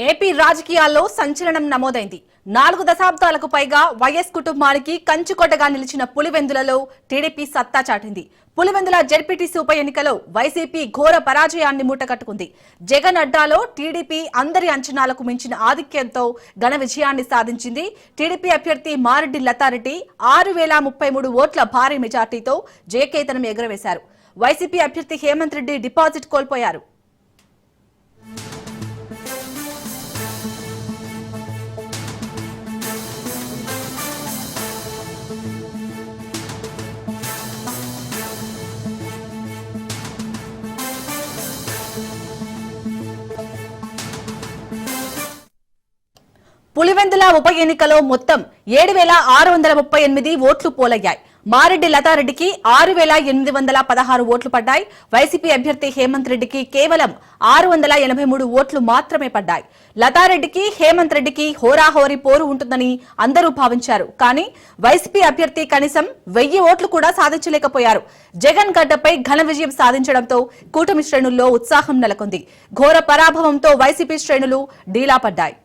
AP రాజకీయాల్లో సంచలనం నమోదైంది. 4 దశాబ్దాలకు పైగా వైఎస్ కుటుంబానికి కంచుకొట్టగా నిలిచిన పులివెందులలో టీడీపీ సత్తా చాటింది. పులివెందుల జెడ్పీటీసీ ఉప ఎన్నికలో వైసీపీ ఘోర పరాజయాన్ని మూటకట్టుకుంది. జగన్ అడ్డాలో టీడీపీ అందరి అంచనాలకు మించిన ఆధిక్యంతో ఘన విజయాన్ని సాధించింది. టీడీపీ అభ్యర్థి మారెడ్డి లతారెడ్డి 6033 ఓట్ల భారీ మెజార్టీతో జయకేతనం ఎగురవేశారు. వైసీపీ అభ్యర్థి హేమంత్ రెడ్డి డిపాజిట్ కోల్పోయారు. పులివెందుల ఉప ఎన్నికలో మొత్తం 7638 ఓట్లు పోలయ్యాయి. మారెడ్డి లతారెడ్డికి 6816 ఓట్లు పడ్డాయి. వైసీపీ అభ్యర్థి హేమంత్ రెడ్డికి కేవలం 683 ఓట్లు మాత్రమే పడ్డాయి. లతారెడ్డికి హేమంత్ రెడ్డికి హోరాహోరీ పోరు ఉంటుందని అందరూ భావించారు. కానీ వైసీపీ అభ్యర్థి కనీసం 1000 ఓట్లు కూడా సాధించలేకపోయారు. జగన్ గడ్డపై ఘన విజయం సాధించడంతో కూటమి శ్రేణుల్లో ఉత్సాహం నెలకొంది. ఘోర పరాభవంతో వైసీపీ శ్రేణులు డీలా పడ్డాయి.